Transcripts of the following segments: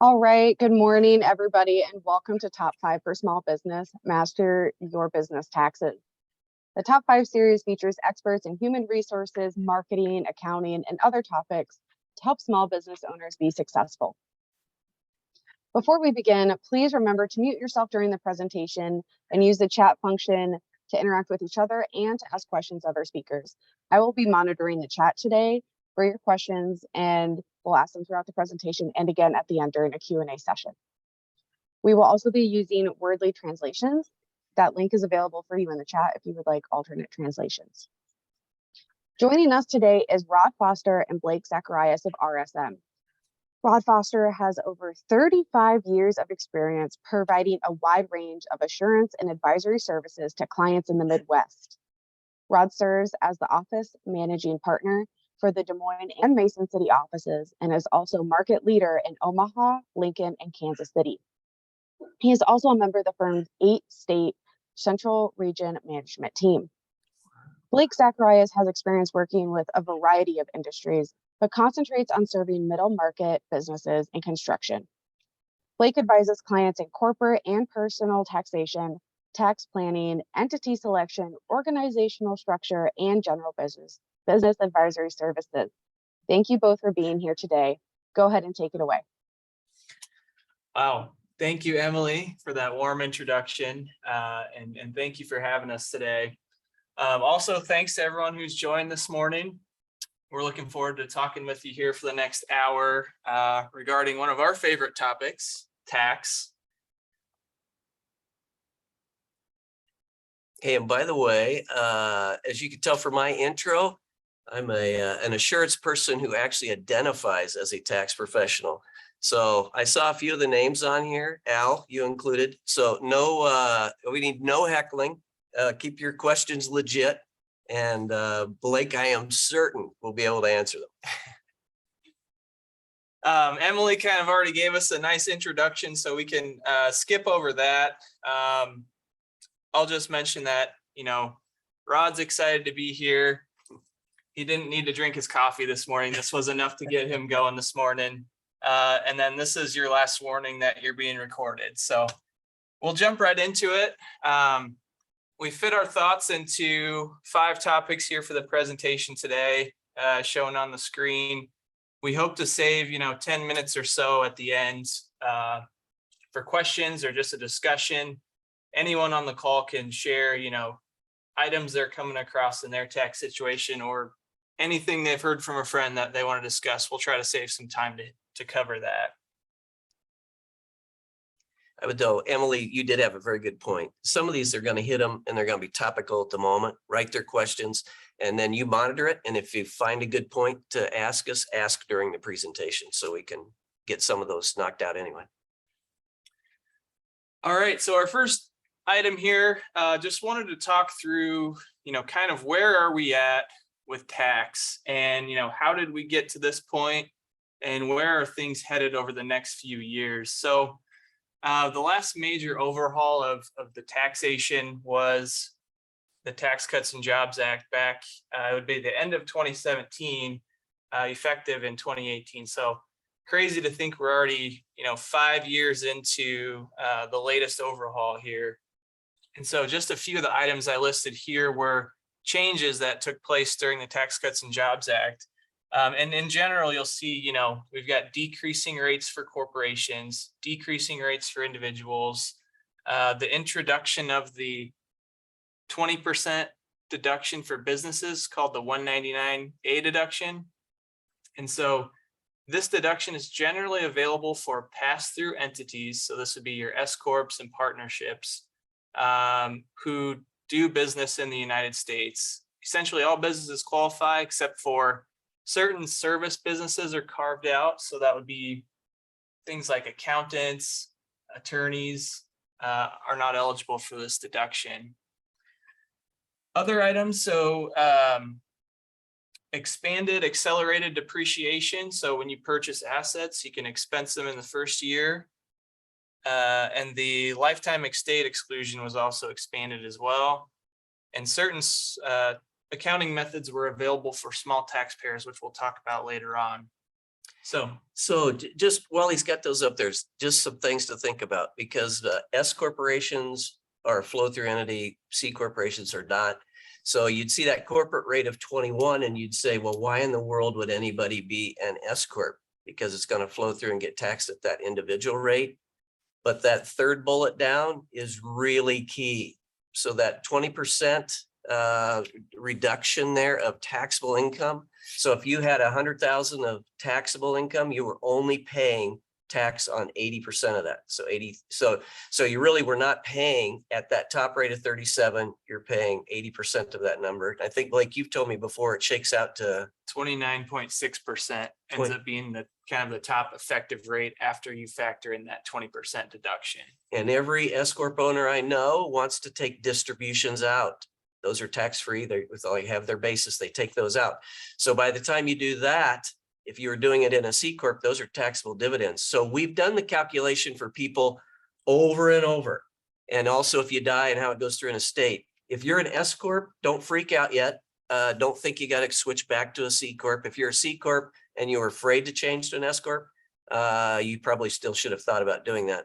All right. Good morning, everybody, and welcome to Top 5 for Small Business, Master Your Business Taxes. The Top 5 series features experts in human resources, marketing, accounting, and other topics to help small business owners be successful. Before we begin, please remember to mute yourself during the presentation and use the chat function to interact with each other and to ask questions of our speakers. I will be monitoring the chat today for your questions, and we'll ask them throughout the presentation and again at the end during a Q&A session. We will also be using Wordly translations. That link is available for you in the chat if you would like alternate translations. Joining us today is Rod Foster and Blake Zacharias of RSM. Rod Foster has over 35 years of experience providing a wide range of assurance and advisory services to clients in the Midwest. Rod serves as the office managing partner for the Des Moines and Mason City offices and is also market leader in Omaha, Lincoln, and Kansas City. He is also a member of the firm's 8-state Central Region management team. Blake Zacharias has experience working with a variety of industries, but concentrates on serving middle market businesses and construction. Blake advises clients in corporate and personal taxation, tax planning, entity selection, organizational structure, and general business advisory services. Thank you both for being here today. Go ahead and take it away. Wow. Thank you, Emily, for that warm introduction, and thank you for having us today. Also, thanks to everyone who's joined this morning. We're looking forward to talking with you here for the next hour regarding one of our favorite topics, tax. Hey, and by the way, as you can tell from my intro, I'm an assurance person who actually identifies as a tax professional. So I saw a few of the names on here, Al, you included. So we need no heckling. Keep your questions legit. And Blake, I am certain will be able to answer them. Emily kind of already gave us a nice introduction, so we can skip over that. I'll just mention that, Rod's excited to be here. He didn't need to drink his coffee this morning. This was enough to get him going this morning. And then this is your last warning that you're being recorded. So we'll jump right into it. We fit our thoughts into 5 topics here for the presentation today, shown on the screen. We hope to save, 10 minutes or so at the end for questions or just a discussion. Anyone on the call can share, items they're coming across in their tax situation or anything they've heard from a friend that they want to discuss. We'll try to save some time to cover that. I would though, Emily, you did have a very good point. Some of these are going to hit them and they're going to be topical at the moment. Write their questions and then you monitor it. And if you find a good point to ask us, ask during the presentation so we can get some of those knocked out anyway. All right, so our first item here, just wanted to talk through, kind of where are we at with tax and, how did we get to this point and where are things headed over the next few years? So the last major overhaul of the taxation was the Tax Cuts and Jobs Act back, it would be the end of 2017, effective in 2018. So crazy to think we're already, 5 years into the latest overhaul here. And so just a few of the items I listed here were changes that took place during the Tax Cuts and Jobs Act. And in general, you'll see, we've got decreasing rates for corporations, decreasing rates for individuals, the introduction of the 20% deduction for businesses called the 199A deduction. And so this deduction is generally available for pass-through entities. So this would be your S Corps and partnerships who do business in the United States. Essentially, all businesses qualify except for certain service businesses are carved out. So that would be things like accountants, attorneys are not eligible for this deduction. Other items, so expanded accelerated depreciation. So when you purchase assets, you can expense them in the first year. And the lifetime estate exclusion was also expanded as well. And certain accounting methods were available for small taxpayers, which we'll talk about later on. So just while he's got those up, there's just some things to think about because S corporations are a flow through entity, C corporations are not. So you'd see that corporate rate of 21 and you'd say, well, why in the world would anybody be an S corp? Because it's going to flow through and get taxed at that individual rate. But that third bullet down is really key. So that 20% reduction there of taxable income. So if you had 100,000 of taxable income, you were only paying tax on 80% of that. So 80. So you really were not paying at that top rate of 37. You're paying 80% of that number. I think, Blake, you've told me before, it shakes out to 29.6% ends up being the kind of the top effective rate after you factor in that 20% deduction. And every S corp owner I know wants to take distributions out. Those are tax-free. They have their basis. They take those out. So by the time you do that, if you were doing it in a C corp, those are taxable dividends. So we've done the calculation for people over and over. And also if you die and how it goes through an estate. If you're an S corp, don't freak out yet. Don't think you got to switch back to a C corp. If you're a C corp and you're afraid to change to an S corp, you probably still should have thought about doing that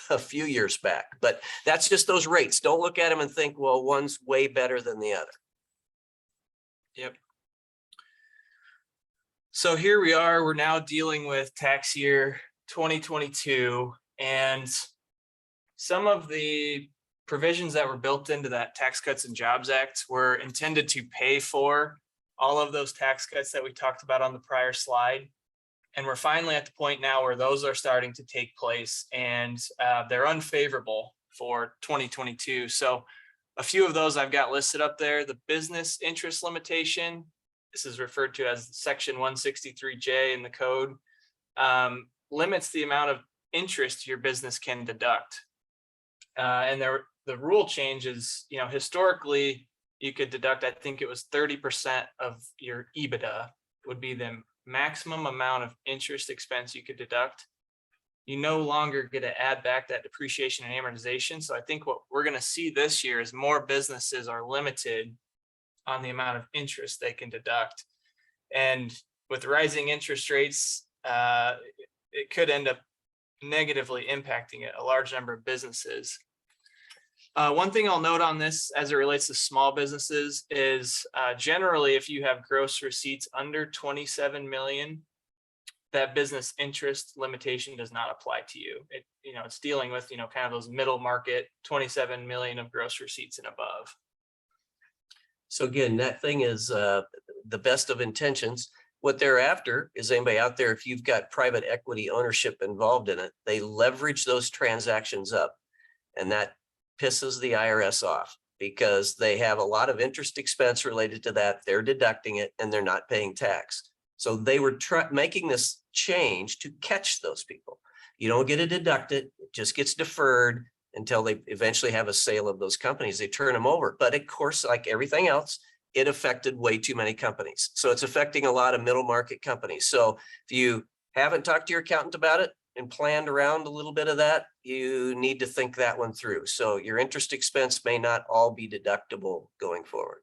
a few years back. But that's just those rates. Don't look at them and think, well, one's way better than the other. Yep. So here we are, we're now dealing with tax year 2022, and some of the provisions that were built into that Tax Cuts and Jobs Act were intended to pay for all of those tax cuts that we talked about on the prior slide. And we're finally at the point now where those are starting to take place, and they're unfavorable for 2022. So a few of those I've got listed up there. The business interest limitation, this is referred to as section 163J in the code, limits the amount of interest your business can deduct. And the rule change is, historically you could deduct, I think it was 30% of your EBITDA would be the maximum amount of interest expense you could deduct. You no longer get to add back that depreciation and amortization. So I think what we're going to see this year is more businesses are limited on the amount of interest they can deduct. And with rising interest rates, it could end up negatively impacting a large number of businesses. One thing I'll note on this as it relates to small businesses is generally if you have gross receipts under 27 million, that business interest limitation does not apply to you. It's dealing with, kind of those middle market 27 million of gross receipts and above. So again, that thing is the best of intentions. What they're after is anybody out there, if you've got private equity ownership involved in it, they leverage those transactions up. And that pisses the IRS off because they have a lot of interest expense related to that. They're deducting it and they're not paying tax. So they were making this change to catch those people. You don't get it deducted, it just gets deferred until they eventually have a sale of those companies. They turn them over. But of course, like everything else, it affected way too many companies. So it's affecting a lot of middle market companies. So if you haven't talked to your accountant about it and planned around a little bit of that, you need to think that one through. So your interest expense may not all be deductible going forward.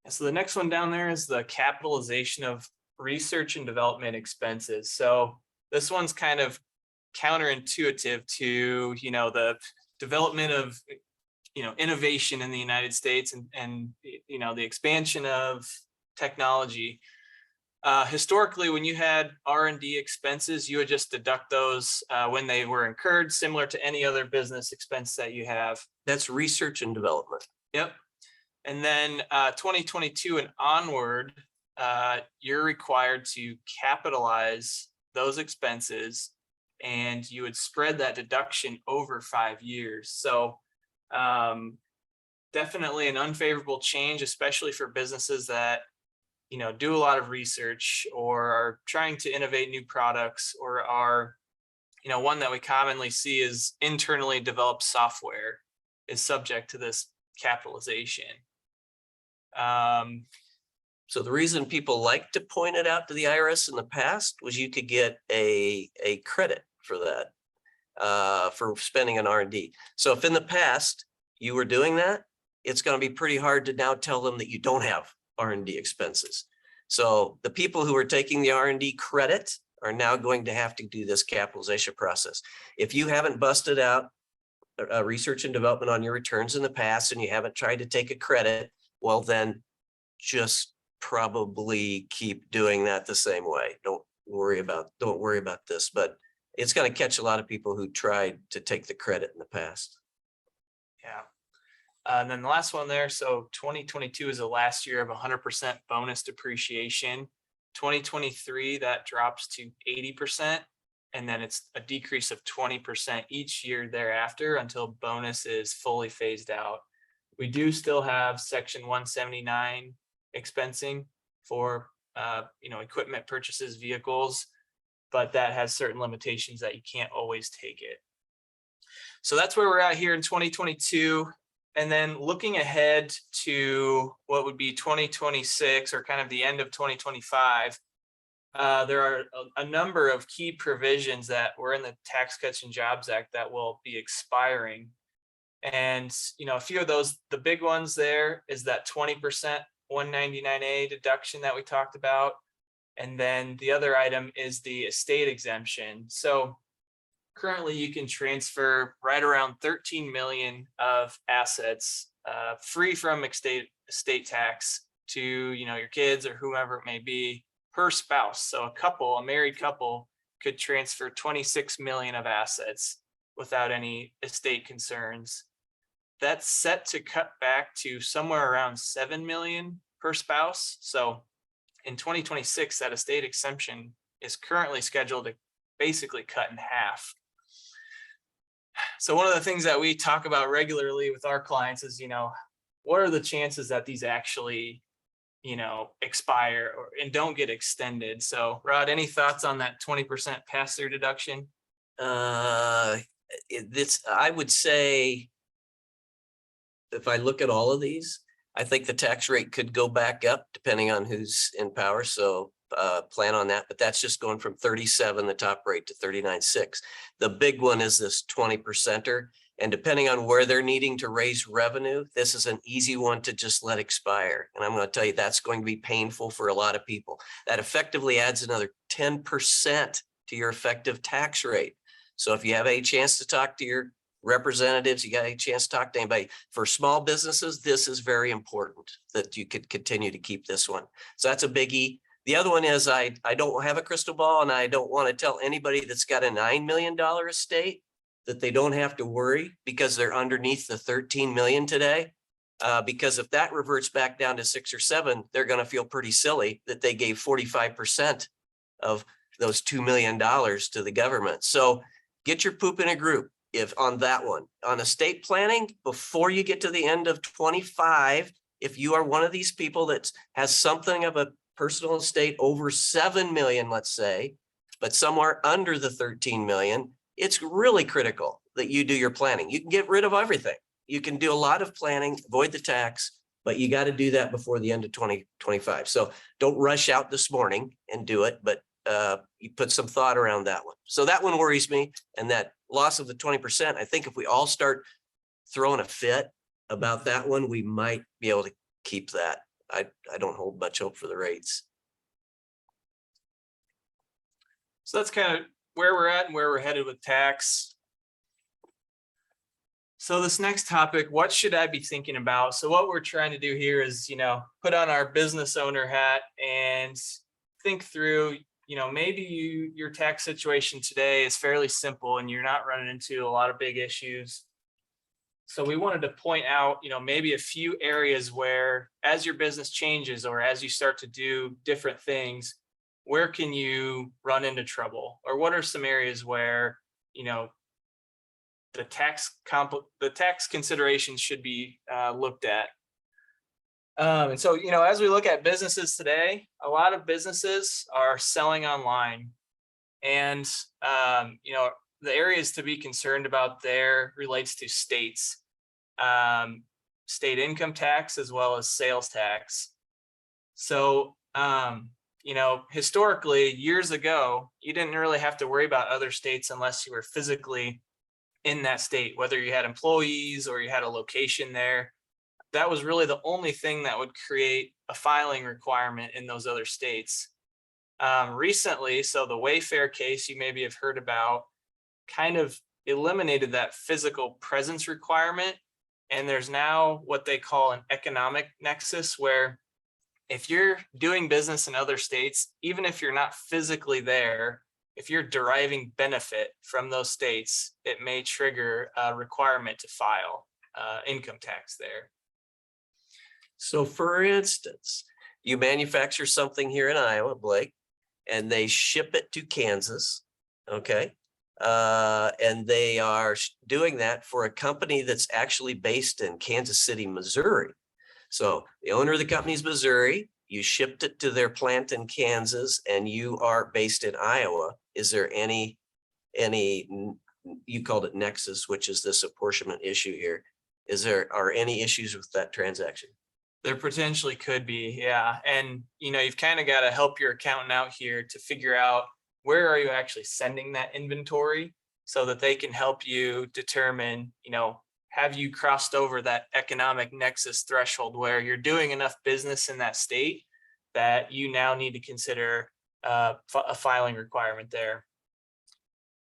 So the next one down there is the capitalization of research and development expenses. So this one's kind of counterintuitive to, the development of, innovation in the United States and the expansion of technology. Historically, when you had R&D expenses, you would just deduct those when they were incurred, similar to any other business expense that you have. That's research and development. Yep. And then 2022 and onward, you're required to capitalize those expenses, and you would spread that deduction over 5 years. So definitely an unfavorable change, especially for businesses that do a lot of research or are trying to innovate new products, or are, one that we commonly see is internally developed software is subject to this capitalization. So the reason people like to point it out to the IRS in the past was you could get a credit for that, for spending on R&D. So if in the past you were doing that, it's going to be pretty hard to now tell them that you don't have R&D expenses. So the people who are taking the R&D credit are now going to have to do this capitalization process. If you haven't busted out research and development on your returns in the past and you haven't tried to take a credit, well, then just probably keep doing that the same way. Don't worry about this, but it's going to catch a lot of people who tried to take the credit in the past. Yeah. And then the last one there, so 2022 is the last year of 100% bonus depreciation. 2023, that drops to 80%, and then it's a decrease of 20% each year thereafter until bonus is fully phased out. We do still have Section 179 expensing for equipment purchases, vehicles, but that has certain limitations that you can't always take it. So that's where we're at here in 2022. And then looking ahead to what would be 2026 or kind of the end of 2025, there are a number of key provisions that were in the Tax Cuts and Jobs Act that will be expiring. And, a few of those, the big ones there is that 20% 199A deduction that we talked about. And then the other item is the estate exemption. So currently you can transfer right around 13 million of assets free from estate tax to, your kids or whoever it may be per spouse. So a married couple could transfer 26 million of assets without any estate concerns. That's set to cut back to somewhere around 7 million per spouse. So in 2026, that estate exemption is currently scheduled to basically cut in half. So one of the things that we talk about regularly with our clients is, what are the chances that these actually, expire and don't get extended? So Rod, any thoughts on that 20% pass-through deduction? I would say, if I look at all of these, I think the tax rate could go back up depending on who's in power. So plan on that, but that's just going from 37, the top rate, to 39.6. The big one is this 20%er. And depending on where they're needing to raise revenue, this is an easy one to just let expire. And I'm going to tell you, that's going to be painful for a lot of people. That effectively adds another 10% to your effective tax rate. So if you have a chance to talk to your representatives, you got a chance to talk to anybody. For small businesses, this is very important that you could continue to keep this one. So that's a biggie. The other one is I don't have a crystal ball, and I don't want to tell anybody that's got a $9 million estate that they don't have to worry because they're underneath the 13 million today. Because if that reverts back down to 6 or 7, they're going to feel pretty silly that they gave 45% of those $2 million to the government. So get your poop in a group. If on that one, on estate planning, before you get to the end of 25, if you are one of these people that has something of a personal estate over 7 million, let's say, but somewhere under the 13 million, it's really critical that you do your planning. You can get rid of everything. You can do a lot of planning, avoid the tax, but you got to do that before the end of 2025. So don't rush out this morning and do it, but you put some thought around that one. So that one worries me. And that loss of the 20%, I think if we all start throwing a fit about that one, we might be able to keep that. I don't hold much hope for the rates. So that's kind of where we're at and where we're headed with tax. So this next topic, what should I be thinking about? So what we're trying to do here is, put on our business owner hat and think through, maybe your tax situation today is fairly simple and you're not running into a lot of big issues. So we wanted to point out, maybe a few areas where, as your business changes or as you start to do different things, where can you run into trouble? Or what are some areas where, the tax considerations should be looked at? And so, as we look at businesses today, a lot of businesses are selling online. And, the areas to be concerned about there relates to states, state income tax, as well as sales tax. So, historically, years ago, you didn't really have to worry about other states unless you were physically in that state, whether you had employees or you had a location there. That was really the only thing that would create a filing requirement in those other states. Recently, so the Wayfair case you maybe have heard about kind of eliminated that physical presence requirement. And there's now what they call an economic nexus, where if you're doing business in other states, even if you're not physically there, if you're deriving benefit from those states, it may trigger a requirement to file income tax there. So for instance, you manufacture something here in Iowa, Blake, and they ship it to Kansas, okay? And they are doing that for a company that's actually based in Kansas City, Missouri. So the owner of the company is Missouri, you shipped it to their plant in Kansas, and you are based in Iowa. Is there any, you called it nexus, which is this apportionment issue here. Are any issues with that transaction? There potentially could be, yeah. And, you've kind of got to help your accountant out here to figure out where are you actually sending that inventory so that they can help you determine, have you crossed over that economic nexus threshold where you're doing enough business in that state that you now need to consider a filing requirement there.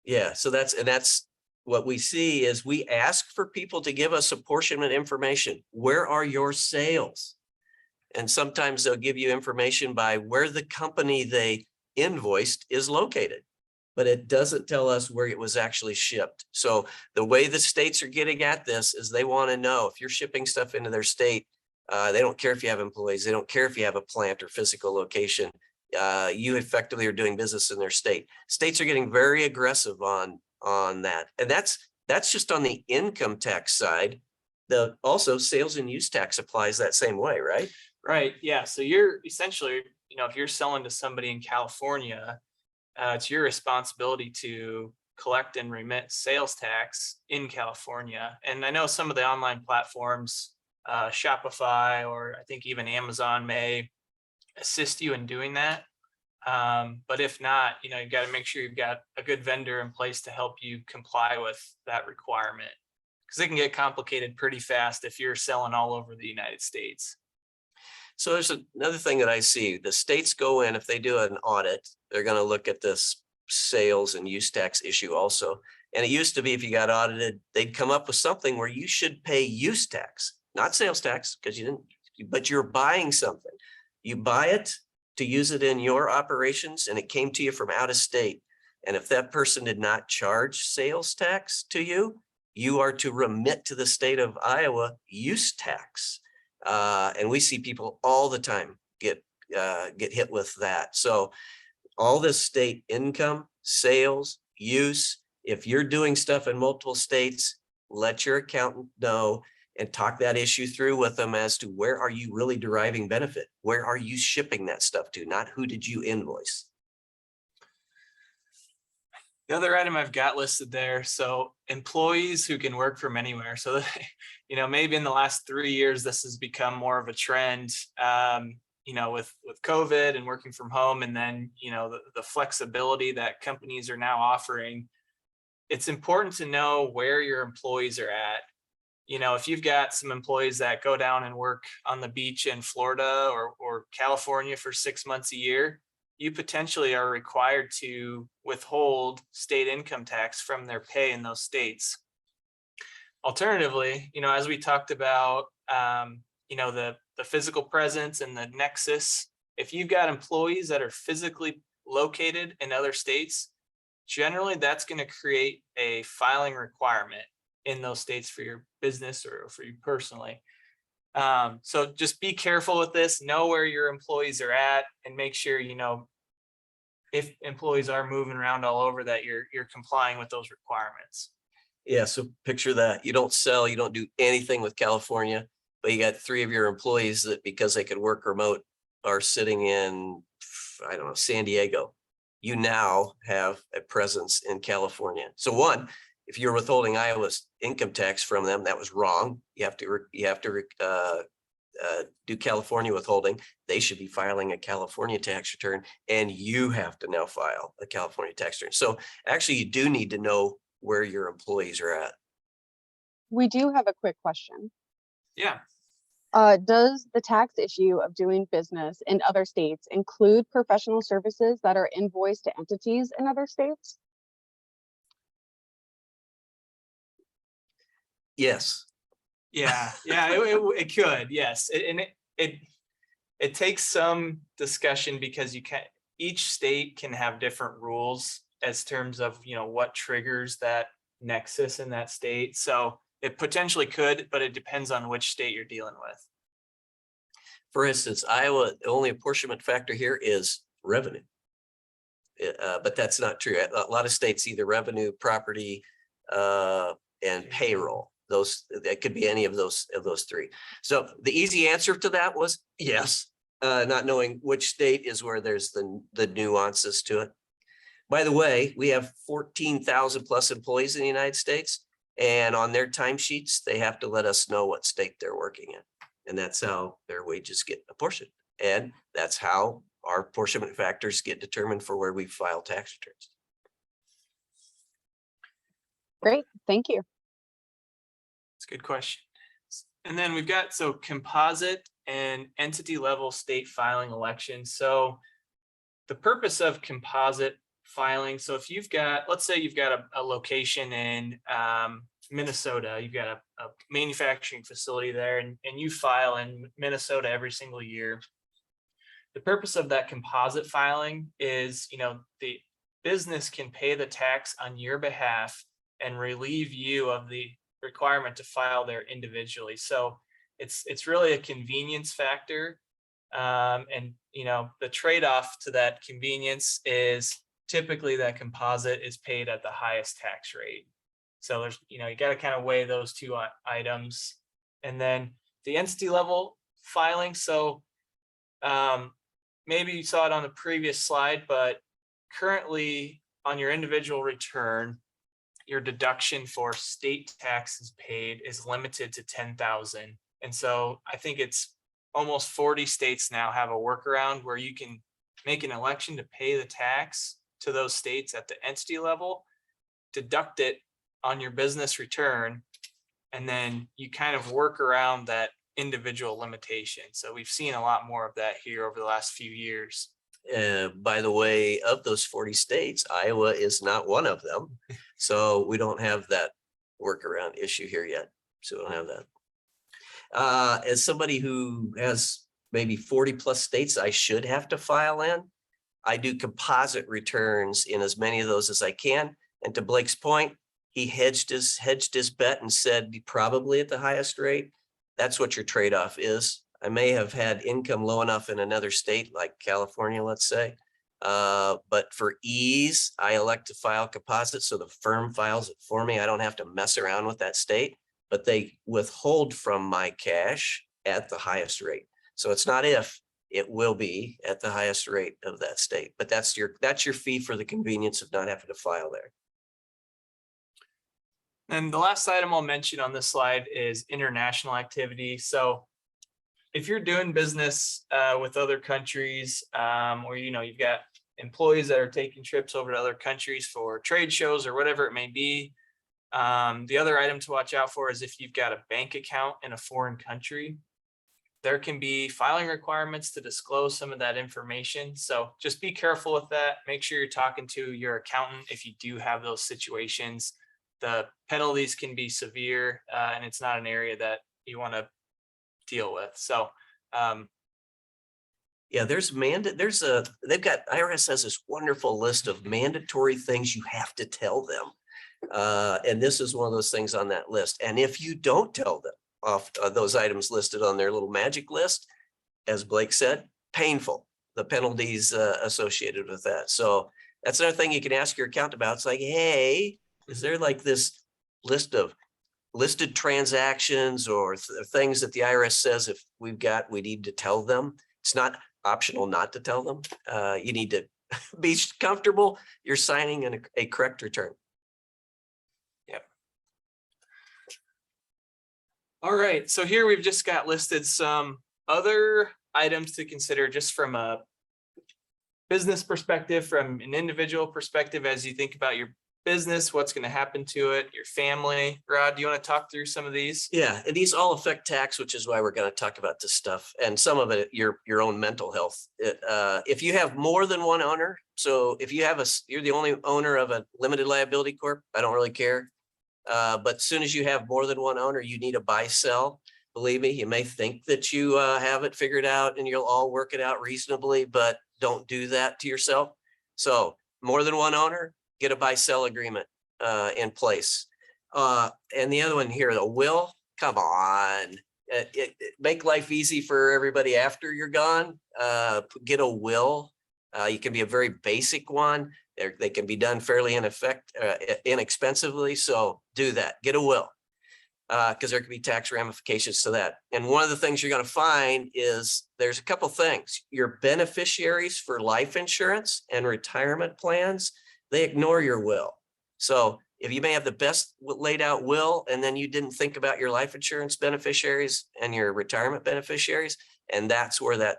Yeah, so that's what we see is we ask for people to give us apportionment information. Where are your sales? And sometimes they'll give you information by where the company they invoiced is located, but it doesn't tell us where it was actually shipped. So the way the states are getting at this is they want to know if you're shipping stuff into their state, they don't care if you have employees, they don't care if you have a plant or physical location, you effectively are doing business in their state. States are getting very aggressive on that. And that's just on the income tax side. Also sales and use tax applies that same way, right? Right. Yeah. So you're essentially, if you're selling to somebody in California, it's your responsibility to collect and remit sales tax in California. And I know some of the online platforms, Shopify, or I think even Amazon may assist you in doing that. But if not, you've got to make sure you've got a good vendor in place to help you comply with that requirement, because it can get complicated pretty fast if you're selling all over the United States. So there's another thing that I see. The states go in, if they do an audit, they're going to look at this sales and use tax issue also. And it used to be if you got audited, they'd come up with something where you should pay use tax, not sales tax, because you didn't, but you're buying something. You buy it to use it in your operations and it came to you from out of state. And if that person did not charge sales tax to you, you are to remit to the state of Iowa use tax. And we see people all the time get hit with that. So all this state income, sales, use, if you're doing stuff in multiple states, let your accountant know and talk that issue through with them as to where are you really deriving benefit? Where are you shipping that stuff to? Not who did you invoice? The other item I've got listed there, so employees who can work from anywhere. So, maybe in the last 3 years, this has become more of a trend, with COVID and working from home, and then, the flexibility that companies are now offering. It's important to know where your employees are at. If you've got some employees that go down and work on the beach in Florida or California for 6 months a year, you potentially are required to withhold state income tax from their pay in those states. Alternatively, as we talked about, the physical presence and the nexus, if you've got employees that are physically located in other states, generally that's going to create a filing requirement in those states for your business or for you personally. So just be careful with this, know where your employees are at, and make sure, if employees are moving around all over, that you're complying with those requirements. Yeah, so picture that. You don't sell, you don't do anything with California, but you got 3 of your employees that because they could work remote are sitting in, I don't know, San Diego. You now have a presence in California. So one, if you're withholding Iowa's income tax from them, that was wrong. You have to do California withholding. They should be filing a California tax return, and you have to now file a California tax return. So actually, you do need to know where your employees are at. We do have a quick question. Yeah. Does the tax issue of doing business in other states include professional services that are invoiced to entities in other states? Yes. Yeah, it could, yes. And it takes some discussion because each state can have different rules as terms of, what triggers that nexus in that state. So it potentially could, but it depends on which state you're dealing with. For instance, Iowa, the only apportionment factor here is revenue. But that's not true. A lot of states, either revenue, property, and payroll. That could be any of those three. So the easy answer to that was yes, not knowing which state is where there's the nuances to it. By the way, we have 14,000 plus employees in the United States, and on their timesheets, they have to let us know what state they're working in. And that's how their wages get apportioned. And that's how our apportionment factors get determined for where we file tax returns. Great, thank you. It's a good question. And then we've got, composite and entity level state filing elections. So the purpose of composite filing, so if you've got, let's say you've got a location in Minnesota, you've got a manufacturing facility there, and you file in Minnesota every single year. The purpose of that composite filing is, the business can pay the tax on your behalf and relieve you of the requirement to file there individually. So it's really a convenience factor. And the trade-off to that convenience is typically that composite is paid at the highest tax rate. So there's, you got to kind of weigh those two items. And then the entity level filing. So maybe you saw it on the previous slide, but currently on your individual return, your deduction for state taxes paid is limited to 10,000. And so I think it's almost 40 states now have a workaround where you can make an election to pay the tax to those states at the entity level, deduct it on your business return, and then you kind of work around that individual limitation. So we've seen a lot more of that here over the last few years. By the way, of those 40 states, Iowa is not one of them. So we don't have that workaround issue here yet. So we don't have that. As somebody who has maybe 40 plus states I should have to file in, I do composite returns in as many of those as I can. And to Blake's point, he hedged his bet and said probably at the highest rate. That's what your trade-off is. I may have had income low enough in another state like California, let's say. But for ease, I elect to file composite. So the firm files it for me. I don't have to mess around with that state, but they withhold from my cash at the highest rate. So it's not if, it will be at the highest rate of that state. But that's your fee for the convenience of not having to file there. And the last item I'll mention on this slide is international activity. So if you're doing business with other countries, or you've got employees that are taking trips over to other countries for trade shows or whatever it may be, the other item to watch out for is if you've got a bank account in a foreign country, there can be filing requirements to disclose some of that information. So just be careful with that. Make sure you're talking to your accountant if you do have those situations. The penalties can be severe, and it's not an area that you want to deal with. So yeah, they've got, IRS has this wonderful list of mandatory things you have to tell them. And this is one of those things on that list. And if you don't tell them off those items listed on their little magic list, as Blake said, painful, the penalties associated with that. So that's another thing you can ask your accountant about. It's like, hey, is there like this list of listed transactions or things that the IRS says if we need to tell them? It's not optional not to tell them. You need to be comfortable you're signing a correct return. Yep. All right, so here we've just got listed some other items to consider just from a business perspective, from an individual perspective, as you think about your business, what's going to happen to it, your family. Rod, do you want to talk through some of these? Yeah, and these all affect tax, which is why we're going to talk about this stuff, and some of it your own mental health. If you have more than one owner, so if you have you're the only owner of a limited liability corp, I don't really care. But as soon as you have more than one owner, you need a buy sell. Believe me, you may think that you have it figured out and you'll all work it out reasonably, but don't do that to yourself. So more than one owner, get a buy sell agreement in place. And the other one here, the will, come on, make life easy for everybody after you're gone. Get a will. You can be a very basic one. They can be done fairly inexpensively. So do that. Get a will, because there could be tax ramifications to that. And one of the things you're going to find is there's a couple things. Your beneficiaries for life insurance and retirement plans, they ignore your will. So if you may have the best laid out will, and then you didn't think about your life insurance beneficiaries and your retirement beneficiaries, and that's where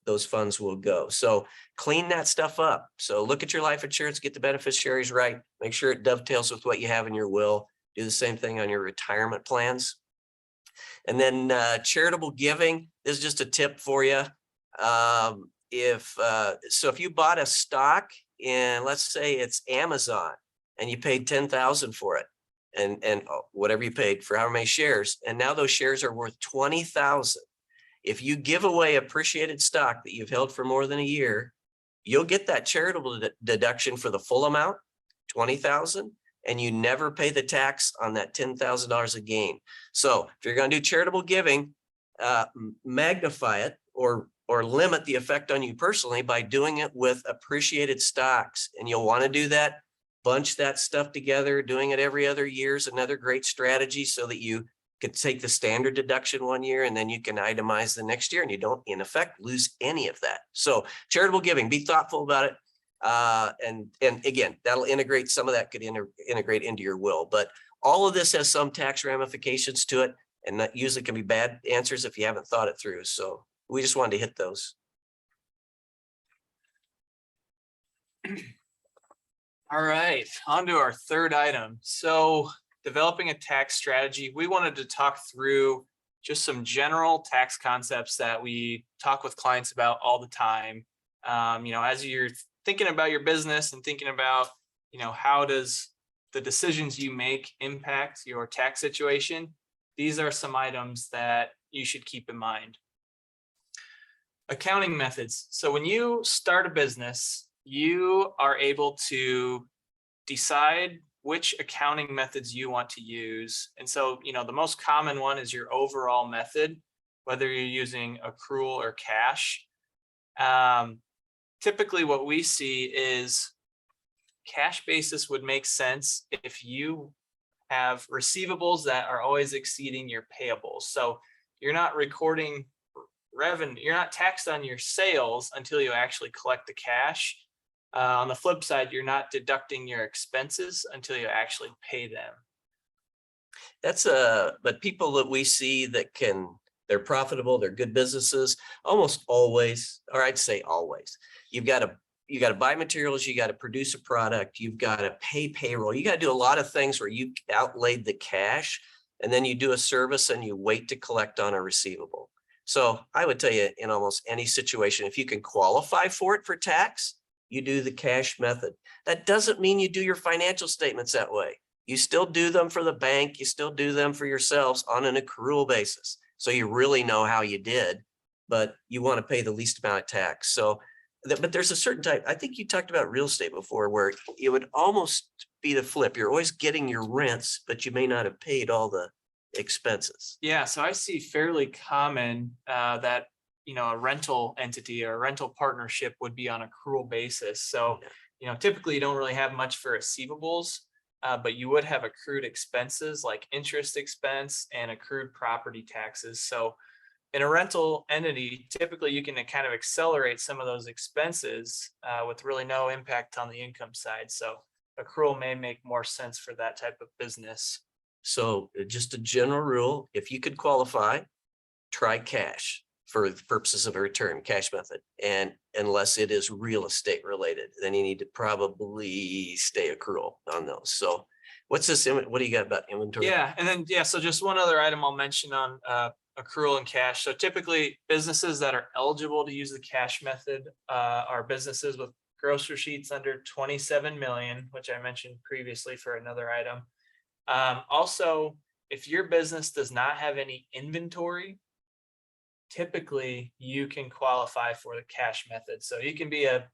those funds will go. So clean that stuff up. So look at your life insurance, get the beneficiaries right, make sure it dovetails with what you have in your will. Do the same thing on your retirement plans. And then charitable giving, this is just a tip for you. If you bought a stock in, let's say it's Amazon, and you paid 10,000 for it, and whatever you paid for however many shares, and now those shares are worth 20,000. If you give away appreciated stock that you've held for more than a year, you'll get that charitable deduction for the full amount, 20,000, and you never pay the tax on that $10,000 of gain. So if you're going to do charitable giving, magnify it or limit the effect on you personally by doing it with appreciated stocks. And you'll want to do that, bunch that stuff together. Doing it every other year is another great strategy, so that you could take the standard deduction one year and then you can itemize the next year, and you don't in effect lose any of that. So charitable giving, be thoughtful about it. And again, that'll integrate, some of that could integrate into your will, but all of this has some tax ramifications to it, and that usually can be bad answers if you haven't thought it through. So we just wanted to hit those. All right, on to our third item. So developing a tax strategy, we wanted to talk through just some general tax concepts that we talk with clients about all the time. As you're thinking about your business and thinking about, how does the decisions you make impact your tax situation, these are some items that you should keep in mind. Accounting methods. So when you start a business, you are able to decide which accounting methods you want to use. And so, the most common one is your overall method, whether you're using accrual or cash. Typically what we see is cash basis would make sense if you have receivables that are always exceeding your payables. So you're not recording revenue, you're not taxed on your sales until you actually collect the cash. On the flip side, you're not deducting your expenses until you actually pay them. But people that we see that they're profitable, they're good businesses, almost always, or I'd say always, you got to buy materials, you got to produce a product, you've got to pay payroll, you got to do a lot of things where you outlaid the cash, and then you do a service and you wait to collect on a receivable. So I would tell you, in almost any situation, if you can qualify for it for tax, you do the cash method. That doesn't mean you do your financial statements that way. You still do them for the bank. You still do them for yourselves on an accrual basis. So you really know how you did, but you want to pay the least amount of tax. So, but there's a certain type, I think you talked about real estate before, where it would almost be the flip. You're always getting your rents, but you may not have paid all the expenses. Yeah, so I see fairly common that a rental entity or a rental partnership would be on accrual basis. So, typically you don't really have much for receivables, but you would have accrued expenses like interest expense and accrued property taxes. So in a rental entity, typically you can kind of accelerate some of those expenses with really no impact on the income side. So accrual may make more sense for that type of business. So just a general rule, if you could qualify, try cash. for the purposes of a return cash method. And unless it is real estate related, then you need to probably stay accrual on those. So what's this? What do you got about inventory? Yeah, and then, so just one other item I'll mention on accrual and cash. So typically businesses that are eligible to use the cash method are businesses with gross receipts under 27 million, which I mentioned previously for another item. Also, if your business does not have any inventory, typically you can qualify for the cash method. So you can be a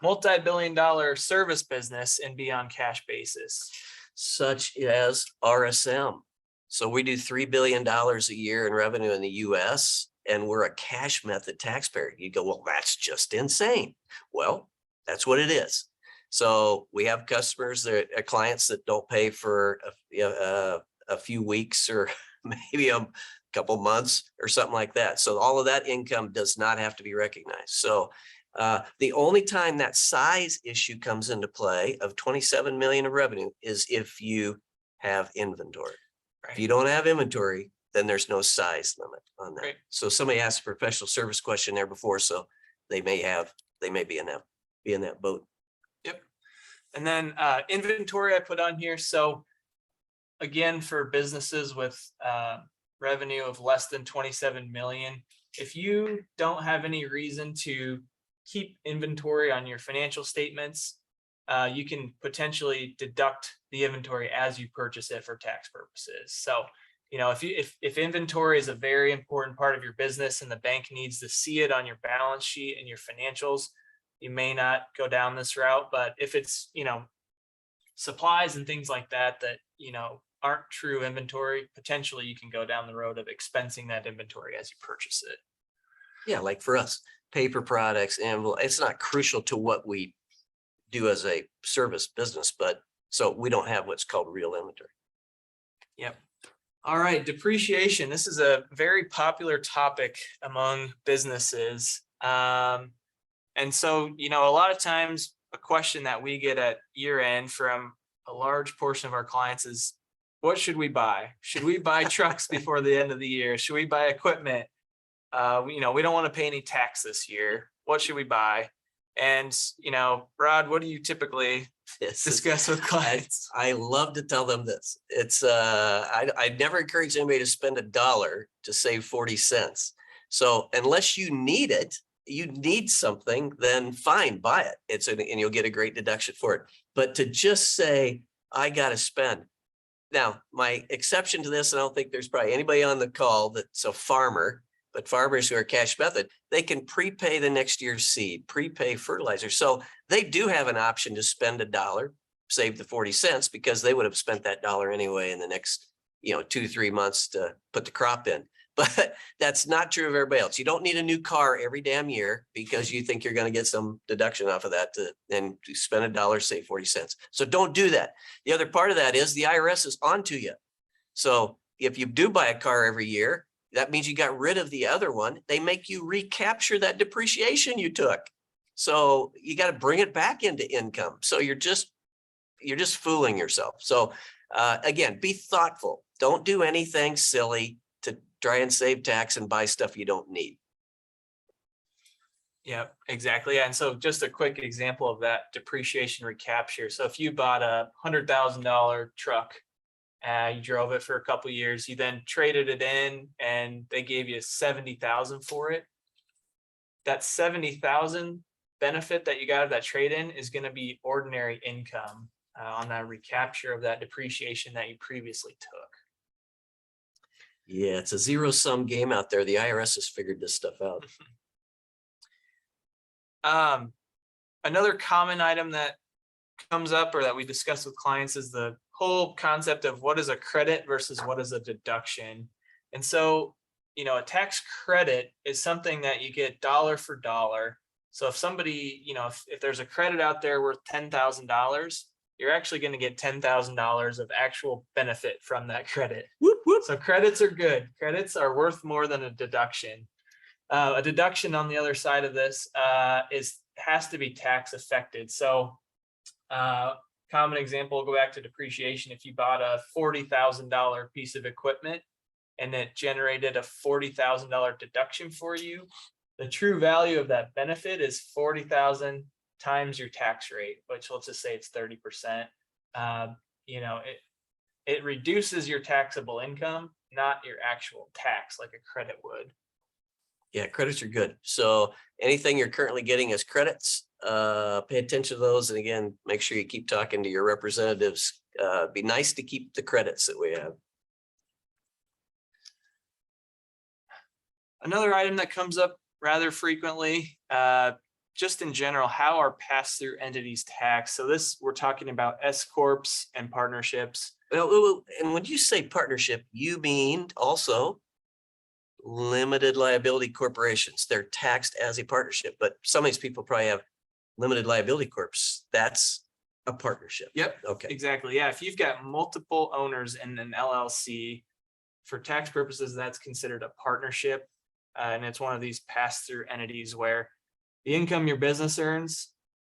multi-billion-dollar service business and be on cash basis. Such as RSM. So we do $3 billion a year in revenue in the US, and we're a cash method taxpayer. You go, well, that's just insane. Well, that's what it is. So we have customers that clients that don't pay for a few weeks or maybe a couple months or something like that. So all of that income does not have to be recognized. So the only time that size issue comes into play of 27 million of revenue is if you have inventory. Right. If you don't have inventory, then there's no size limit on that. Right. So somebody asked a professional service question there before, so they may be in that boat. Yep. And then inventory I put on here. So again, for businesses with revenue of less than 27 million, if you don't have any reason to keep inventory on your financial statements, you can potentially deduct the inventory as you purchase it for tax purposes. So, if inventory is a very important part of your business and the bank needs to see it on your balance sheet and your financials, you may not go down this route. But if it's, supplies and things like that, aren't true inventory, potentially you can go down the road of expensing that inventory as you purchase it. Yeah, like for us, paper products, envelope, it's not crucial to what we do as a service business, but so we don't have what's called real inventory. Yep. All right, depreciation. This is a very popular topic among businesses. And so, a lot of times a question that we get at year end from a large portion of our clients is, what should we buy? Should we buy trucks before the end of the year? Should we buy equipment? We don't want to pay any tax this year. What should we buy? And, Rod, what do you typically discuss with clients? I love to tell them this. It's I never encourage anybody to spend $1 to save 40 cents. So unless you need it, you need something, then fine, buy it. And you'll get a great deduction for it. But to just say, I got to spend. Now, my exception to this, and I don't think there's probably anybody on the call that's a farmer, but farmers who are cash method, they can prepay the next year's seed, prepay fertilizer. So they do have an option to spend $1, save the 40 cents, because they would have spent that dollar anyway in the next, 2-3 months to put the crop in. But that's not true of everybody else. You don't need a new car every damn year because you think you're going to get some deduction off of that to then spend $1, save 40 cents. So don't do that. The other part of that is the IRS is onto you. So if you do buy a car every year, that means you got rid of the other one. They make you recapture that depreciation you took. So you got to bring it back into income. So you're just fooling yourself. So again, be thoughtful. Don't do anything silly to try and save tax and buy stuff you don't need. Yeah, exactly. And so just a quick example of that depreciation recapture. So if you bought a $100,000 truck, you drove it for a couple of years, you then traded it in and they gave you 70,000 for it. That 70,000 benefit that you got of that trade-in is going to be ordinary income on that recapture of that depreciation that you previously took. Yeah, it's a zero-sum game out there. The IRS has figured this stuff out. Another common item that comes up or that we discuss with clients is the whole concept of what is a credit versus what is a deduction. And so, a tax credit is something that you get dollar for dollar. So if somebody, if there's a credit out there worth $10,000, you're actually going to get $10,000 of actual benefit from that credit. Whoop, whoop. So credits are good. Credits are worth more than a deduction. A deduction on the other side of this has to be tax affected. So common example, go back to depreciation. If you bought a $40,000 piece of equipment, and it generated a $40,000 deduction for you, the true value of that benefit is 40,000 times your tax rate, which let's just say it's 30%. You know, it reduces your taxable income, not your actual tax like a credit would. Yeah, credits are good. So anything you're currently getting as credits, pay attention to those. And again, make sure you keep talking to your representatives. Be nice to keep the credits that we have. Another item that comes up rather frequently, just in general, how are pass-through entities taxed? So this, we're talking about S corps and partnerships. Well, and when you say partnership, you mean also limited liability corporations. They're taxed as a partnership, but some of these people probably have limited liability corps. That's a partnership. Yep. Okay. Exactly. Yeah. If you've got multiple owners in an LLC, for tax purposes, that's considered a partnership. And it's one of these pass-through entities where the income your business earns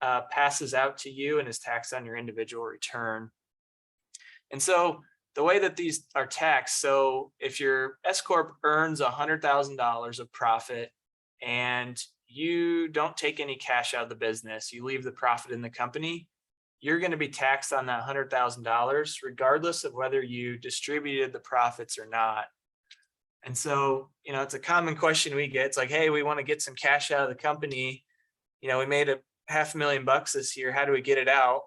passes out to you and is taxed on your individual return. And so the way that these are taxed, so if your S corp earns $100,000 of profit and you don't take any cash out of the business, you leave the profit in the company, you're going to be taxed on that $100,000 regardless of whether you distributed the profits or not. And so, you know, it's a common question we get. It's like, hey, we want to get some cash out of the company. You know, we made $500,000 this year. How do we get it out?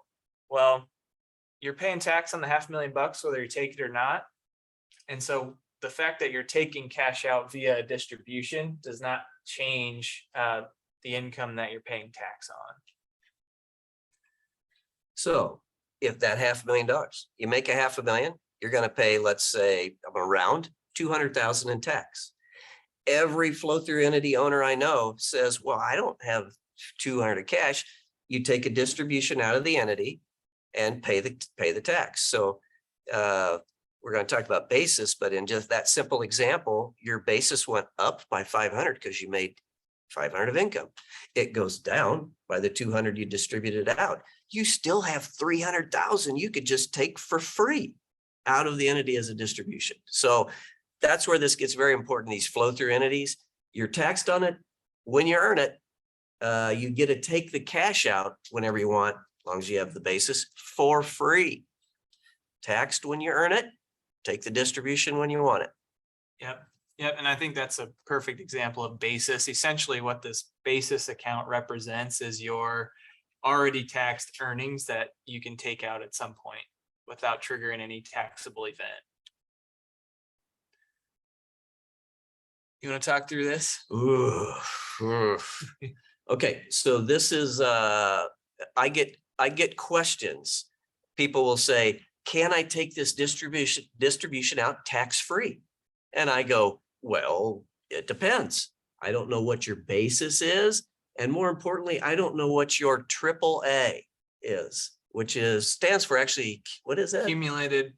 Well, you're paying tax on the $500,000 whether you take it or not. And so the fact that you're taking cash out via a distribution does not change the income that you're paying tax on. So if that $500,000, you make $500,000, you're going to pay, let's say, around $200,000 in tax. Every flow through entity owner I know says, well, I don't have 200 cash. You take a distribution out of the entity and pay the tax. So we're going to talk about basis, but in just that simple example, your basis went up by 500 because you made 500 of income. It goes down by the 200 you distributed out. You still have 300,000 you could just take for free out of the entity as a distribution. So that's where this gets very important. These flow through entities, you're taxed on it when you earn it. You get to take the cash out whenever you want, as long as you have the basis, for free. Taxed when you earn it, take the distribution when you want it. Yep. Yep. And I think that's a perfect example of basis. Essentially, what this basis account represents is your already taxed earnings that you can take out at some point without triggering any taxable event. You want to talk through this? Ooh. Okay, so this is I get questions. People will say, can I take this distribution out tax-free? And I go, well, it depends. I don't know what your basis is. And more importantly, I don't know what your AAA is, which stands for actually, what is that? Accumulated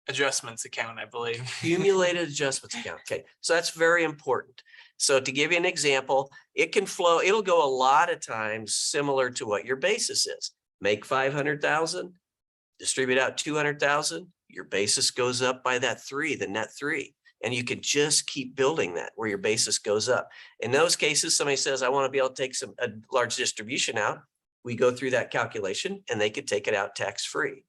adjustments account, I believe. Accumulated adjustments account. Okay, so that's very important. So to give you an example, it can flow, it'll go a lot of times similar to what your basis is. Make 500,000, distribute out 200,000, your basis goes up by that 3, the net 3. And you could just keep building that where your basis goes up. In those cases, somebody says, I want to be able to take a large distribution out. We go through that calculation and they could take it out tax-free.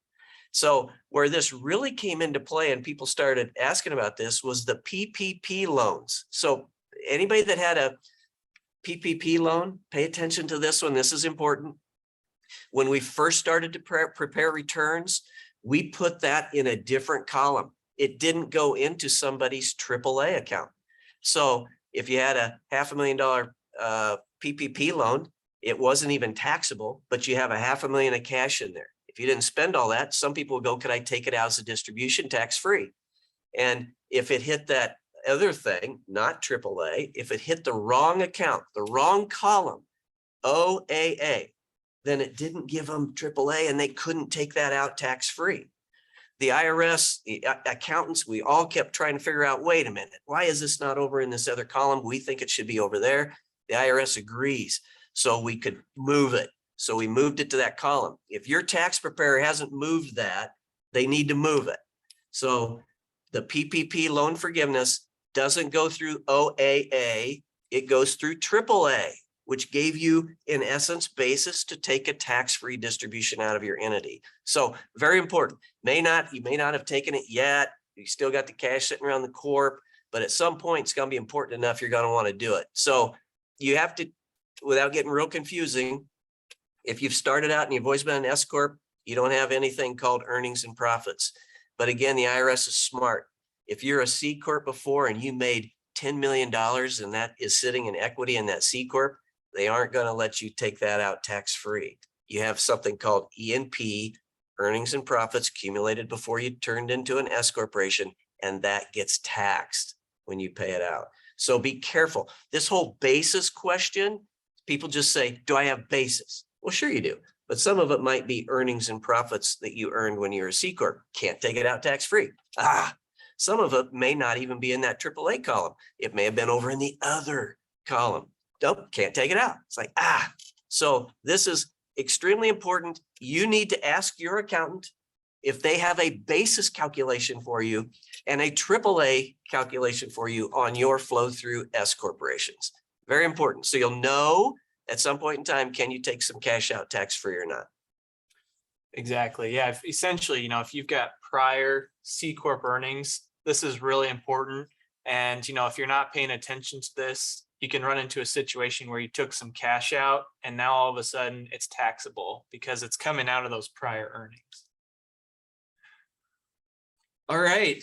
So where this really came into play and people started asking about this was the PPP loans. So anybody that had a PPP loan, pay attention to this one. This is important. When we first started to prepare returns, we put that in a different column. It didn't go into somebody's AAA account. So if you had a $500,000 PPP loan, it wasn't even taxable, but you have a $500,000 of cash in there. If you didn't spend all that, some people will go, could I take it out as a distribution tax-free? And if it hit that other thing, not AAA, if it hit the wrong account, the wrong column, OAA, then it didn't give them AAA and they couldn't take that out tax-free. The IRS, the accountants, we all kept trying to figure out, wait a minute, why is this not over in this other column? We think it should be over there. The IRS agrees, so we could move it. So we moved it to that column. If your tax preparer hasn't moved that, they need to move it. So the PPP loan forgiveness doesn't go through OAA, it goes through AAA, which gave you, in essence, basis to take a tax-free distribution out of your entity. So very important. You may not have taken it yet. You still got the cash sitting around the corp, but at some point it's going to be important enough you're going to want to do it. So you have to, without getting real confusing, if you've started out and you've always been an S corp, you don't have anything called earnings and profits. But again, the IRS is smart. If you're a C corp before and you made $10 million and that is sitting in equity in that C corp, they aren't going to let you take that out tax-free. You have something called E&P, earnings and profits accumulated before you turned into an S corporation, and that gets taxed when you pay it out. So be careful. This whole basis question, people just say, do I have basis? Well, sure you do. But some of it might be earnings and profits that you earned when you're a C corp. Can't take it out tax-free. Some of it may not even be in that AAA column. It may have been over in the other column. Nope, can't take it out. It's like, So this is extremely important. You need to ask your accountant if they have a basis calculation for you and a AAA calculation for you on your flow through S corporations. Very important. So you'll know at some point in time, can you take some cash out tax-free or not? Exactly. Yeah. Essentially, if you've got prior C corp earnings, this is really important. And, if you're not paying attention to this, you can run into a situation where you took some cash out and now all of a sudden it's taxable because it's coming out of those prior earnings. All right.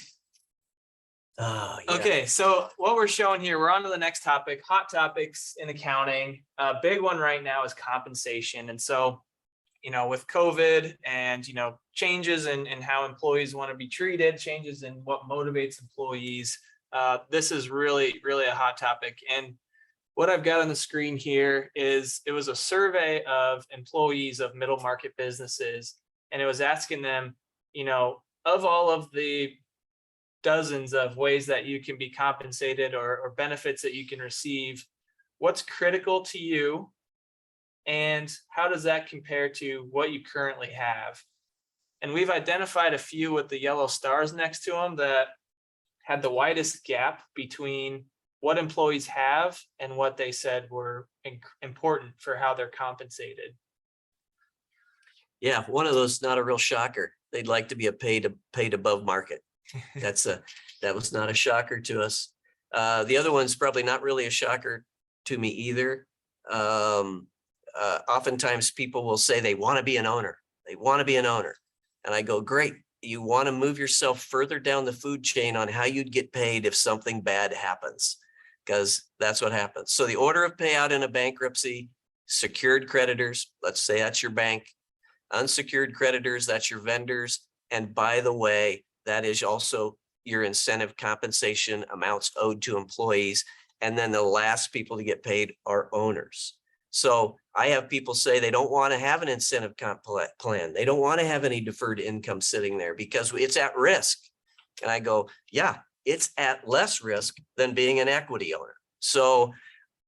Oh, yeah. Okay, so what we're showing here, we're on to the next topic, hot topics in accounting. A big one right now is compensation. And so, with COVID and, changes in how employees want to be treated, changes in what motivates employees, this is really, really a hot topic. And what I've got on the screen here is it was a survey of employees of middle market businesses, and it was asking them, of all of the dozens of ways that you can be compensated or benefits that you can receive, what's critical to you and how does that compare to what you currently have? And we've identified a few with the yellow stars next to them that had the widest gap between what employees have and what they said were important for how they're compensated. Yeah, one of those, not a real shocker. They'd like to be paid above market. That was not a shocker to us. The other one's probably not really a shocker to me either. Oftentimes people will say they want to be an owner. They want to be an owner. And I go, great. You want to move yourself further down the food chain on how you'd get paid if something bad happens, because that's what happens. So the order of payout in a bankruptcy, secured creditors, let's say that's your bank, unsecured creditors, that's your vendors. And by the way, that is also your incentive compensation amounts owed to employees. And then the last people to get paid are owners. So I have people say they don't want to have an incentive comp plan. They don't want to have any deferred income sitting there because it's at risk. And I go, yeah, it's at less risk than being an equity owner. So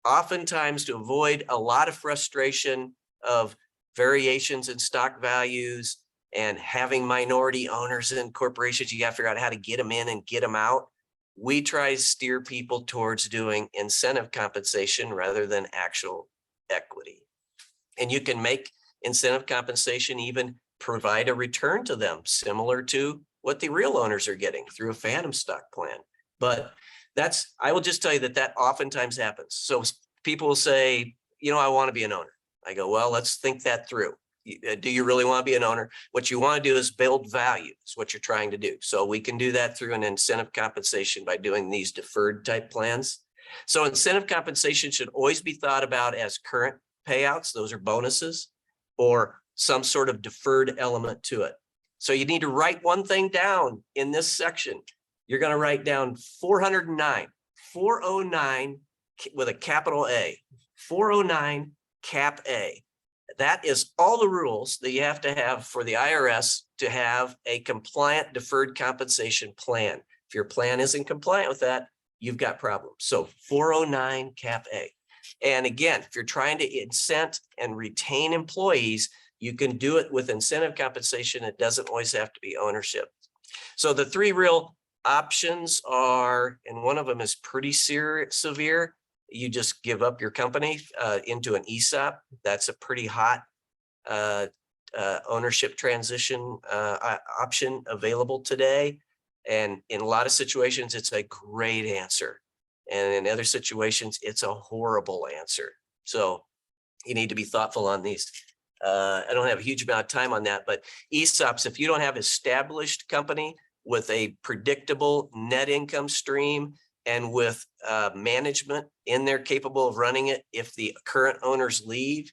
oftentimes, to avoid a lot of frustration of variations in stock values and having minority owners in corporations, you got to figure out how to get them in and get them out. We try to steer people towards doing incentive compensation rather than actual equity. And you can make incentive compensation even provide a return to them, similar to what the real owners are getting through a phantom stock plan. But I will just tell you that oftentimes happens. So people will say, I want to be an owner. I go, well, let's think that through. Do you really want to be an owner? What you want to do is build value. Is what you're trying to do. So we can do that through an incentive compensation by doing these deferred type plans. So incentive compensation should always be thought about as current payouts. Those are bonuses or some sort of deferred element to it. So you need to write one thing down in this section. You're going to write down 409 with a capital A, 409 cap A. That is all the rules that you have to have for the IRS to have a compliant deferred compensation plan. If your plan isn't compliant with that, you've got problems. So 409 cap A. And again, if you're trying to incent and retain employees, you can do it with incentive compensation. It doesn't always have to be ownership. So the three real Options are, and one of them is pretty severe. You just give up your company into an ESOP. That's a pretty hot ownership transition option available today. And in a lot of situations, it's a great answer. And in other situations, it's a horrible answer. So you need to be thoughtful on these. I don't have a huge amount of time on that, but ESOPs, if you don't have established company with a predictable net income stream and with management in there capable of running it, if the current owners leave,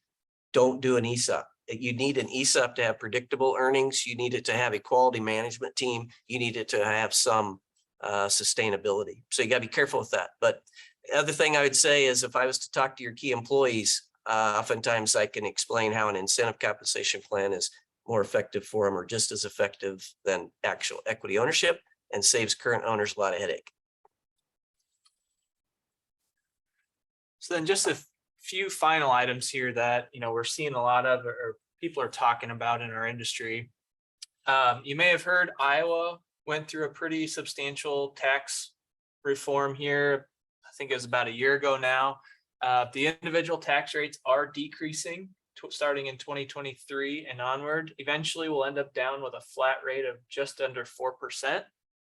don't do an ESOP. You need an ESOP to have predictable earnings. You need it to have a quality management team. You need it to have some sustainability. So you got to be careful with that. But the other thing I would say is if I was to talk to your key employees, oftentimes I can explain how an incentive compensation plan is more effective for them or just as effective than actual equity ownership and saves current owners a lot of headache. So then just a few final items here that, we're seeing a lot of or people are talking about in our industry. You may have heard Iowa went through a pretty substantial tax reform here. I think it was about a year ago now. The individual tax rates are decreasing starting in 2023 and onward. Eventually we'll end up down with a flat rate of just under 4%.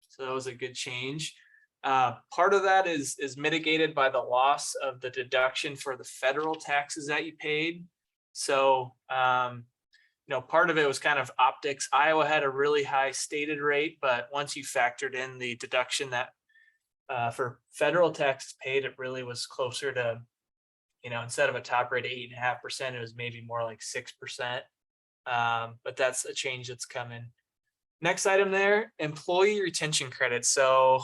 So that was a good change. Part of that is mitigated by the loss of the deduction for the federal taxes that you paid. So, part of it was kind of optics. Iowa had a really high stated rate, but once you factored in the deduction that for federal taxes paid, it really was closer to, instead of a top rate of 8.5%, it was maybe more like 6%. But that's a change that's coming. Next item there, employee retention credits. So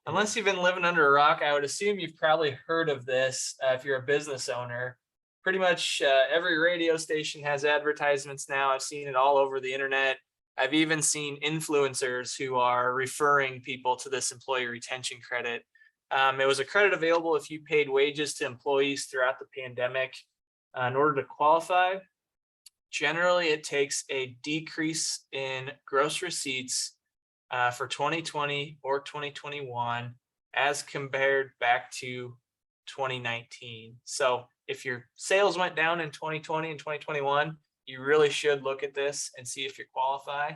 unless you've been living under a rock, I would assume you've probably heard of this if you're a business owner. Pretty much every radio station has advertisements now. I've seen it all over the internet. I've even seen influencers who are referring people to this employee retention credit. It was a credit available if you paid wages to employees throughout the pandemic. In order to qualify, generally it takes a decrease in gross receipts for 2020 or 2021 as compared back to 2019. So if your sales went down in 2020 and 2021, you really should look at this and see if you qualify.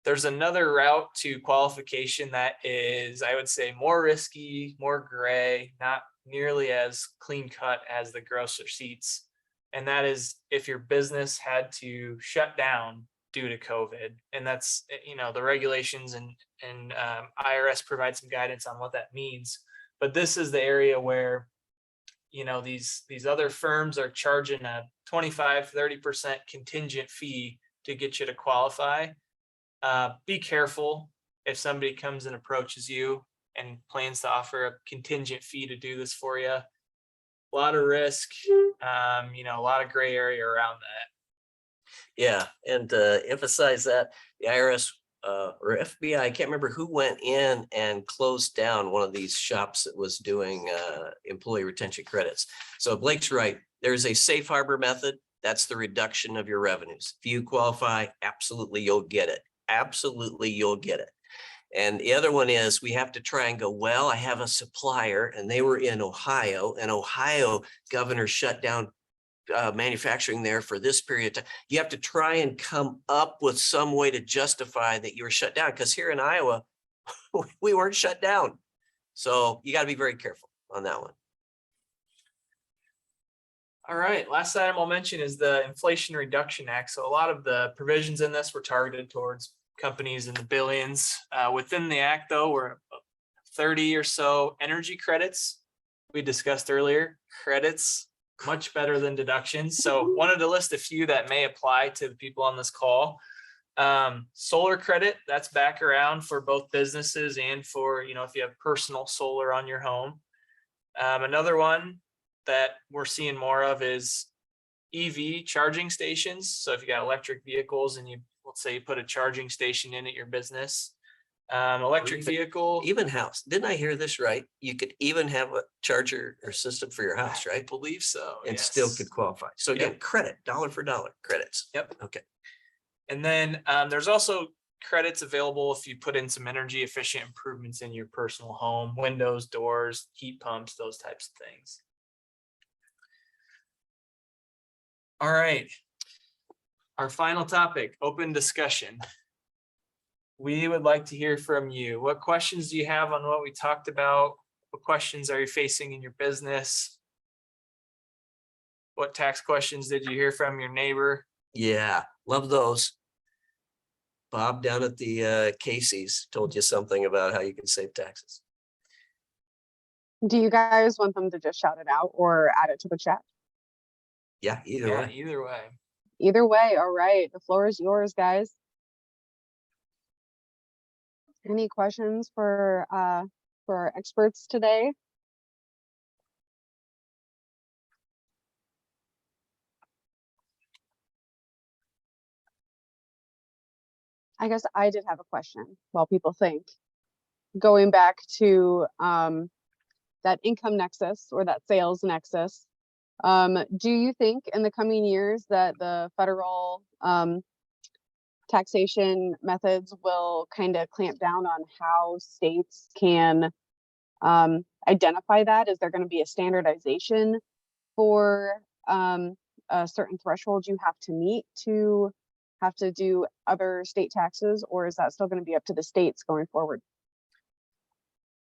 There's another route to qualification that is, I would say, more risky, more gray, not nearly as clean cut as the gross receipts. And that is if your business had to shut down due to COVID. And that's, the regulations and IRS provide some guidance on what that means. But this is the area where, these other firms are charging a 25-30% contingent fee to get you to qualify. Be careful if somebody comes and approaches you and plans to offer a contingent fee to do this for you. A lot of risk, a lot of gray area around that. Yeah, and to emphasize that, the IRS or FBI, I can't remember who went in and closed down one of these shops that was doing employee retention credits. So Blake's right. There's a safe harbor method. That's the reduction of your revenues. If you qualify, absolutely you'll get it. Absolutely you'll get it. And the other one is we have to try and go, well, I have a supplier and they were in Ohio, and Ohio governor shut down manufacturing there for this period of time. You have to try and come up with some way to justify that you were shut down, because here in Iowa, we weren't shut down. So you got to be very careful on that one. All right, last item I'll mention is the Inflation Reduction Act. So a lot of the provisions in this were targeted towards companies in the billions. Within the act, though, were 30 or so energy credits we discussed earlier. Credits, much better than deductions. So wanted to list a few that may apply to the people on this call. Solar credit, that's back around for both businesses and for, if you have personal solar on your home. Another one that we're seeing more of is EV charging stations. So if you got electric vehicles and let's say you put a charging station in at your business, electric vehicle. Even house. Didn't I hear this right? You could even have a charger or system for your house, right? I believe so. And yes. still could qualify. So again, Yep. credit, dollar for dollar credits. Yep. Okay. And then there's also credits available if you put in some energy efficient improvements in your personal home, windows, doors, heat pumps, those types of things. All right. Our final topic, open discussion. We would like to hear from you. What questions do you have on what we talked about? What questions are you facing in your business? What tax questions did you hear from your neighbor? Yeah, love those. Bob down at the Casey's told you something about how you can save taxes. Do you guys want them to just shout it out or add it to the chat? Yeah, either Yeah, way. either way. Either way, all right. The floor is yours, guys. Any questions for our experts today? I guess I did have a question while people think. Going back to that income nexus or that sales nexus, do you think in the coming years that the federal taxation methods will kind of clamp down on how states can identify that? Is there going to be a standardization for a certain threshold you have to meet to have to do other state taxes, or is that still going to be up to the states going forward?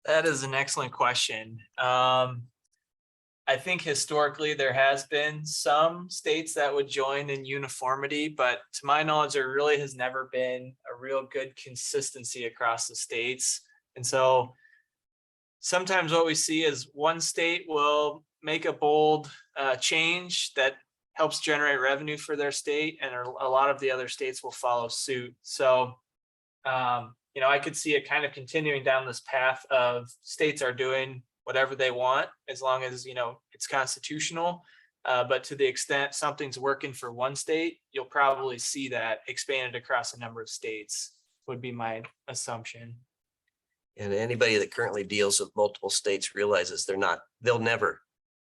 That is an excellent question. I think historically there has been some states that would join in uniformity, but to my knowledge, there really has never been a real good consistency across the states. And so sometimes what we see is one state will make a bold change that helps generate revenue for their state, and a lot of the other states will follow suit. So, I could see it kind of continuing down this path of states are doing whatever they want as long as, it's constitutional. But to the extent something's working for one state, you'll probably see that expanded across a number of states, would be my assumption. And anybody that currently deals with multiple states realizes they'll never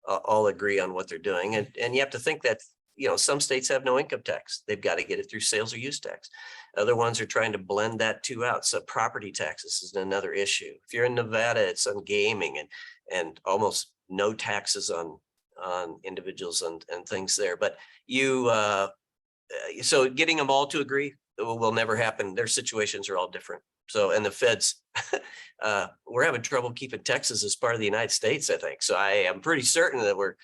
all agree on what they're doing. And you have to think that, some states have no income tax. They've got to get it through sales or use tax. Other ones are trying to blend that two out. So property taxes is another issue. If you're in Nevada, it's on gaming and almost no taxes on individuals and things there. But so getting them all to agree will never happen. Their situations are all different. So, and the feds, we're having trouble keeping Texas as part of the United States, I think. So I am pretty certain that we're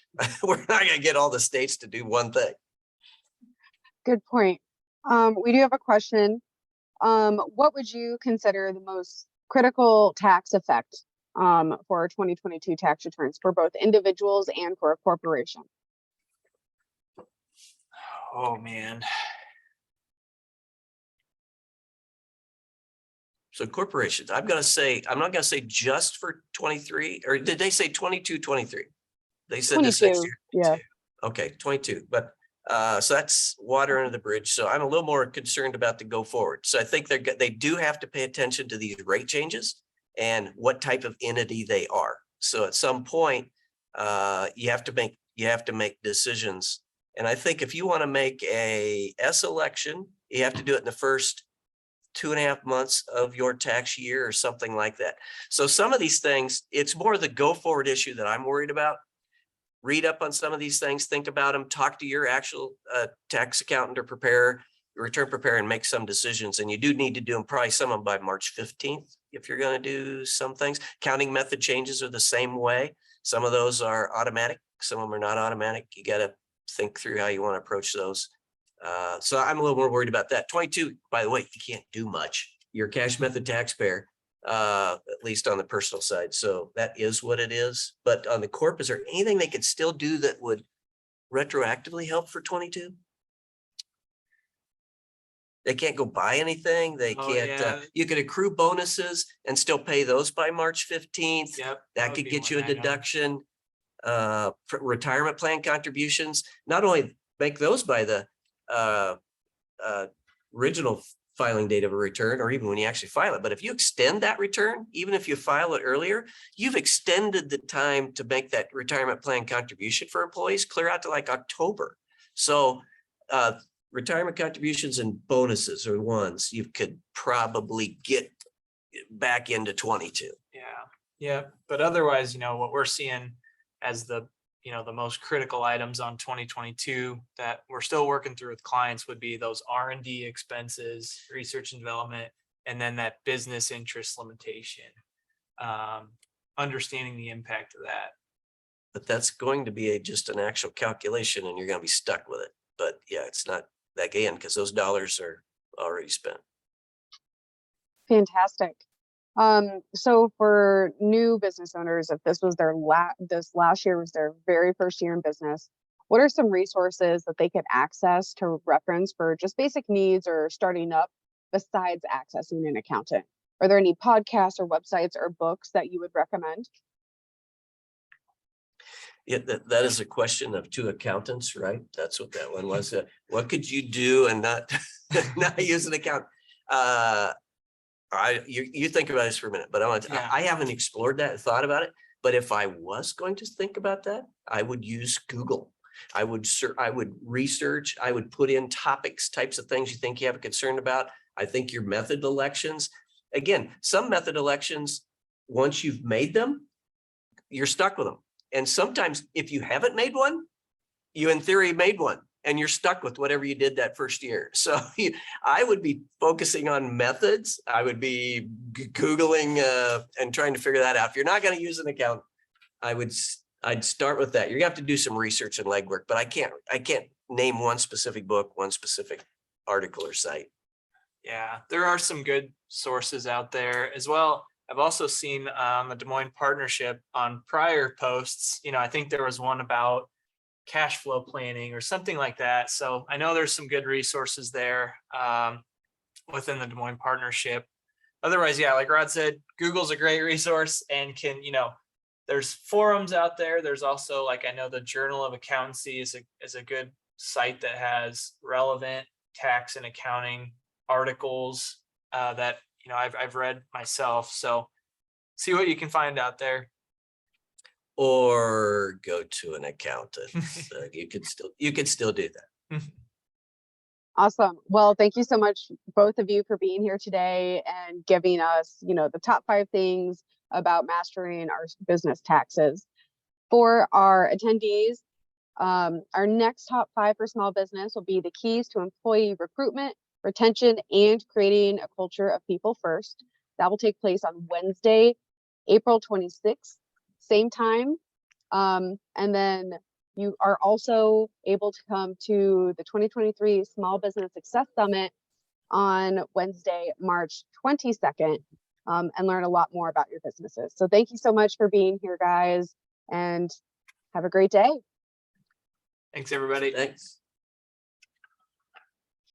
not going to get all the states to do one thing. Good point. We do have a question. What would you consider the most critical tax effect for 2022 tax returns for both individuals and for a corporation? Oh, man. So corporations, I'm not going to say just for 23, or did they say 22, 23? They said this next 22, year. yeah. Okay, 22, but so that's water under the bridge. So I'm a little more concerned about the go forward. So I think they do have to pay attention to these rate changes and what type of entity they are. So at some point, you have to make decisions. And I think if you want to make a S election, you have to do it in the first 2.5 months of your tax year or something like that. So some of these things, it's more the go forward issue that I'm worried about. Read up on some of these things, think about them, talk to your actual tax accountant or return preparer, and make some decisions. And you do need to do them, probably some of them by March 15th. If you're going to do some things, counting method changes are the same way. Some of those are automatic. Some of them are not automatic. You got to think through how you want to approach those. So I'm a little more worried about that. 22, by the way, you can't do much. You're a cash method taxpayer, at least on the personal side. So that is what it is. But on the corp, is there anything they could still do that would retroactively help for 22? They can't go buy anything. They can't, Yeah. You could accrue bonuses and still pay those by March 15th. Yep. That could get you a deduction. Retirement plan contributions, not only make those by the original filing date of a return, or even when you actually file it. But if you extend that return, even if you file it earlier, you've extended the time to make that retirement plan contribution for employees clear out to like October. So retirement contributions and bonuses are ones you could probably get back into 22. Yeah. But otherwise, what we're seeing as the most critical items on 2022 that we're still working through with clients would be those R&D expenses, research and development, and then that business interest limitation. Understanding the impact of that. But that's going to be just an actual calculation and you're going to be stuck with it. But yeah, it's not that again, because those dollars are already spent. Fantastic. So for new business owners, if this was this last year was their very first year in business, what are some resources that they could access to reference for just basic needs or starting up besides accessing an accountant? Are there any podcasts or websites or books that you would recommend? Yeah, that is a question of two accountants, right? That's what that one was. What could you do and not use an account? You think about this for a minute, but I haven't explored that, thought about it. But if I was going to think about that, I would use Google. I would research, I would put in topics, types of things you think you have a concern about. I think your method elections, again, some method elections, once you've made them, you're stuck with them. And sometimes if you haven't made one, you in theory made one and you're stuck with whatever you did that first year. So I would be focusing on methods. I would be Googling and trying to figure that out. If you're not going to use an account, I'd start with that. You're gonna have to do some research and legwork, but I can't name one specific book, one specific article or site. Yeah, there are some good sources out there as well. I've also seen the Des Moines Partnership on prior posts. I think there was one about cash flow planning or something like that. So I know there's some good resources there within the Des Moines Partnership. Otherwise, yeah, like Rod said, Google's a great resource and there's forums out there. There's also, like, I know the Journal of Accountancy is a good site that has relevant tax and accounting articles that I've read myself. So see what you can find out there. Or go to an accountant. You could still do that. Awesome. Well, thank you so much, both of you, for being here today and giving us, the top 5 things about mastering our business taxes. For our attendees, our next top 5 for small business will be the keys to employee recruitment, retention, and creating a culture of people first. That will take place on Wednesday, April 26th, same time. And then you are also able to come to the 2023 Small Business Success Summit on Wednesday, March 22nd, and learn a lot more about your businesses. So thank you so much for being here, guys, and have a great day. Thanks, everybody. Thanks.